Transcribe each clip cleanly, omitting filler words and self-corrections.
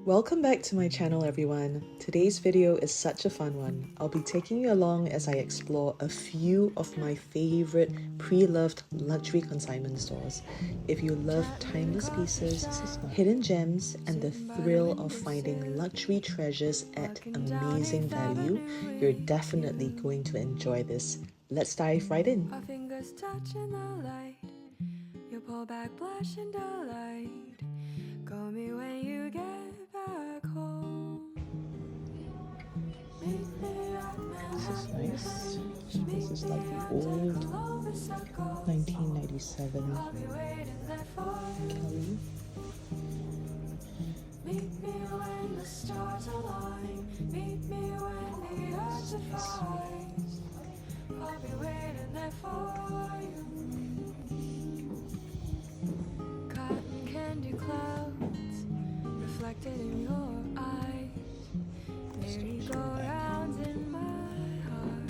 Welcome back to my channel, everyone. Today's video is such a fun one. I'll be taking you along as I explore a few of my favorite pre-loved luxury consignment stores. If you love timeless pieces, hidden gems, and the thrill of finding luxury treasures at amazing value, you're definitely going to enjoy this. Let's dive right in. Our fingers touching the light. You pull back, blush and delight. Call me when you get back home. This is nice. This is like the old 1997 Kelly. Meet me when the stars align. Meet me when the earth divides. I'll be waiting there for you. Cotton candy clouds reflected in your eyes. Merry-go-rounds in my heart,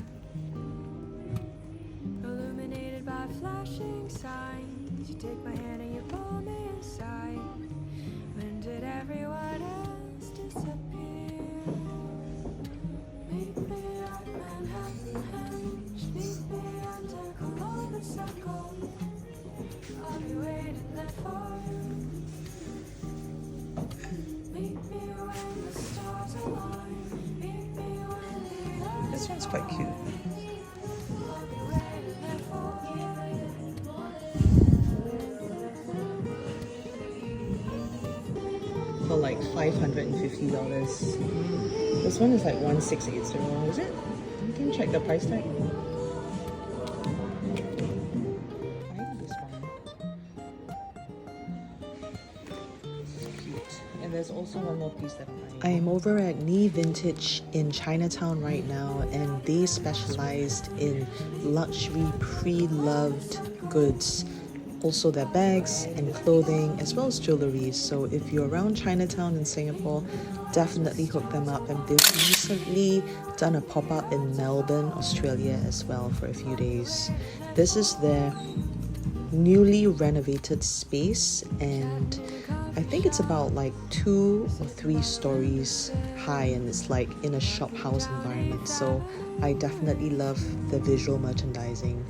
illuminated by flashing signs. You take my hand and you pull me inside. When did everyone else disappear? Meet me at Manhattan Henge. Meet me under Columbus Circle. I'll be waiting there for you. Meet me when the stars align. Meet me when the earth. This one's quite cute. I'll be waiting there for you. For like $550. This one is like 1680, is it? You can check the price tag. I like this one. This is cute. And there's also one more piece that I am over at Nee Vintage in Chinatown right now, and they specialized in luxury pre-loved goods. Also their bags and clothing as well as jewelry. So if you're around Chinatown in Singapore, definitely hook them up. And they've recently done a pop-up in Melbourne, Australia as well for a few days. This is their newly renovated space, and I think it's about like 2 or 3 stories high, and it's like in a shop house environment. So I definitely love the visual merchandising.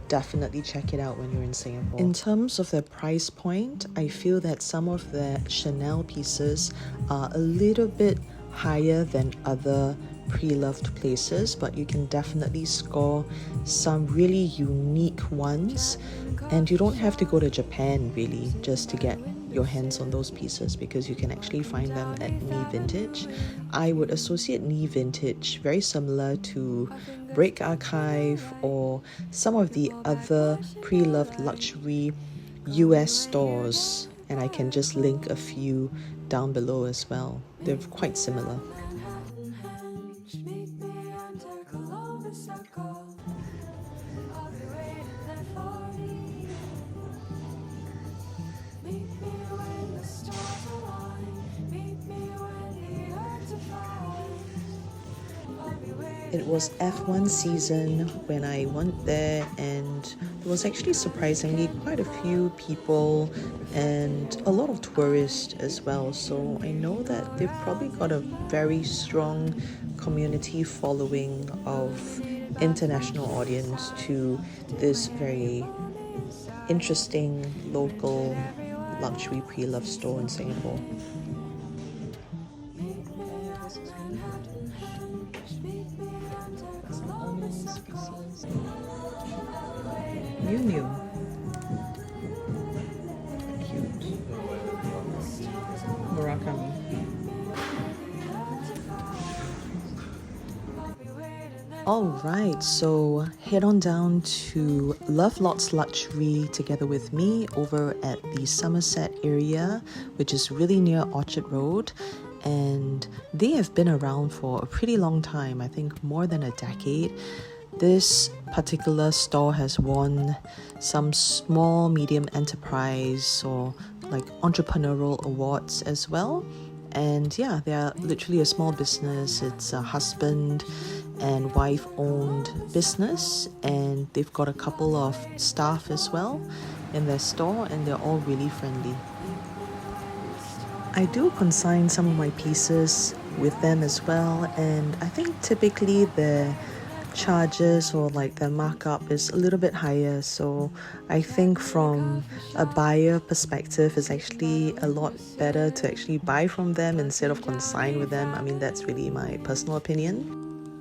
Definitely check it out when you're in Singapore. In terms of the price point, I feel that some of the Chanel pieces are a little bit higher than other pre-loved places, but you can definitely score some really unique ones, and you don't have to go to Japan really just to get your hands on those pieces, because you can actually find them at Nee Vintage. I would associate Nee Vintage very similar to Break Archive or some of the other pre-loved luxury US stores, and I can just link a few down below as well. They're quite similar. Meet me under Columbus Circle. I'll be waiting there for you. Meet me when the stars align. Meet me when the earth divides. I'll be waiting. It was F1 season when I went there, and there was actually surprisingly quite a few people and a lot of tourists as well. So I know that they've probably got a very strong community following of international audience to this very interesting local luxury pre-loved store in Singapore. New. Cute. Murakami. Alright, so head on down to Love Lots Luxury together with me over at the Somerset area, which is really near Orchard Road. And they have been around for a pretty long time, I think more than a decade. This particular store has won some small medium enterprise or like entrepreneurial awards as well. And yeah, they're literally a small business. It's a husband and wife owned business, and they've got a couple of staff as well in their store, and they're all really friendly. I do consign some of my pieces with them as well, and I think typically the charges or like the markup is a little bit higher, so I think from a buyer perspective it's actually a lot better to actually buy from them instead of consign with them. I mean, that's really my personal opinion.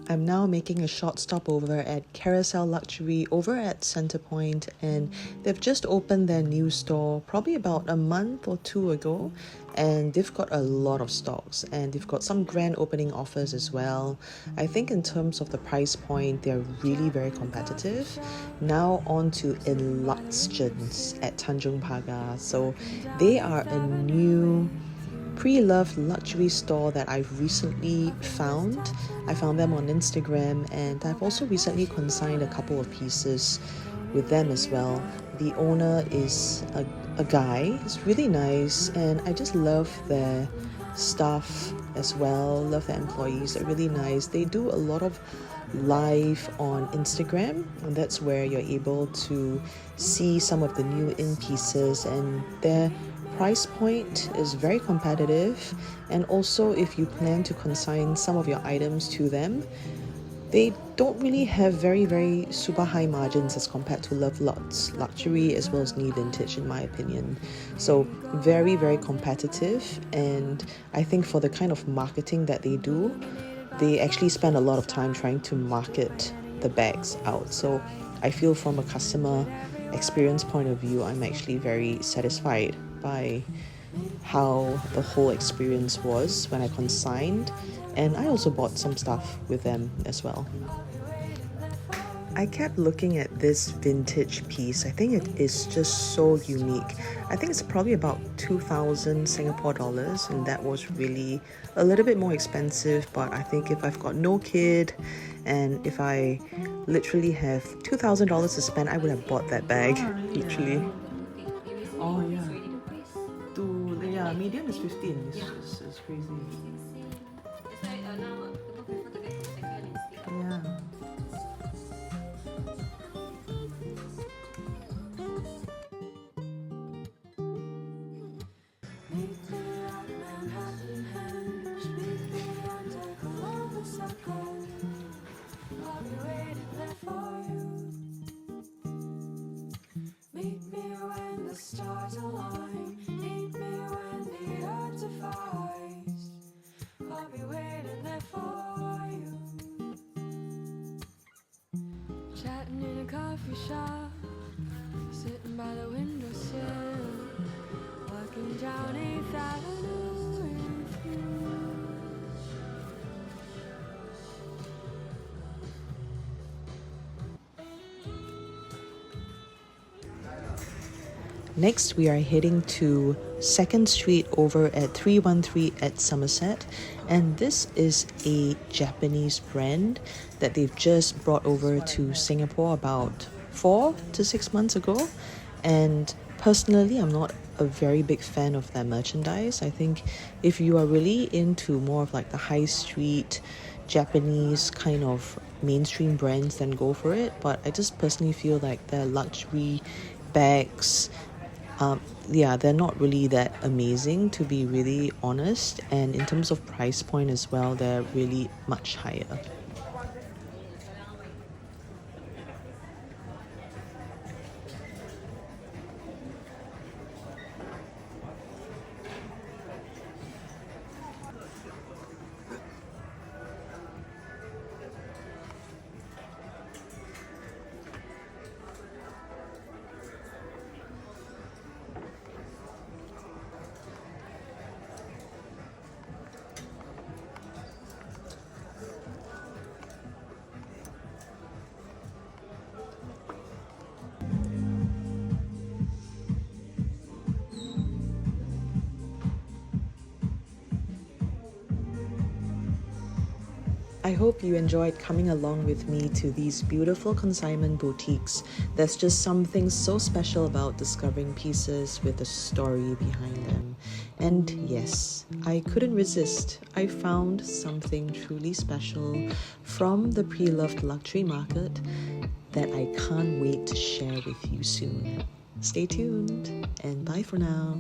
I'm now making a short stop over at Carousel Luxury over at Centerpoint, and they've just opened their new store probably about a month or two ago, and they've got a lot of stocks and they've got some grand opening offers as well. I think in terms of the price point, they're really very competitive. Now on to Inluxgence at Tanjung Pagar. So they are a new Preloved luxury store that I've recently found. I found them on Instagram, and I've also recently consigned a couple of pieces with them as well. The owner is a guy. It's really nice, and I just love their staff as well. Love their employees. They're really nice. They do a lot of live on Instagram, and that's where you're able to see some of the new in pieces, and their price point is very competitive. And also, if you plan to consign some of your items to them, they don't really have very super high margins as compared to Lovelots Luxury as well as Nee Vintage, in my opinion. So very competitive, and I think for the kind of marketing that they do, they actually spend a lot of time trying to market the bags out. So I feel from a customer experience point of view, I'm actually very satisfied by how the whole experience was when I consigned, and I also bought some stuff with them as well. I kept looking at this vintage piece. I think it is just so unique. I think it's probably about 2,000 Singapore dollars, and that was really a little bit more expensive, but I think if I've got no kid and if I literally have $2,000 to spend, I would have bought that bag, literally. Oh yeah. Yeah, medium is 15. It's crazy. Yeah. Meet me when the stars align. Meet me when the earth defies. I'll be waiting there for you. Chatting in a coffee shop, sitting by the windowsill, walking down 8th Avenue with you. Next, we are heading to 2nd Street over at 313 at Somerset, and this is a Japanese brand that they've just brought over to Singapore about 4 to 6 months ago. And personally, I'm not a very big fan of their merchandise. I think if you are really into more of like the high street Japanese kind of mainstream brands, then go for it. But I just personally feel like their luxury bags, they're not really that amazing, to be really honest. And in terms of price point as well, they're really much higher. I hope you enjoyed coming along with me to these beautiful consignment boutiques. There's just something so special about discovering pieces with a story behind them. And yes, I couldn't resist. I found something truly special from the Preloved luxury market that I can't wait to share with you soon. Stay tuned, and bye for now.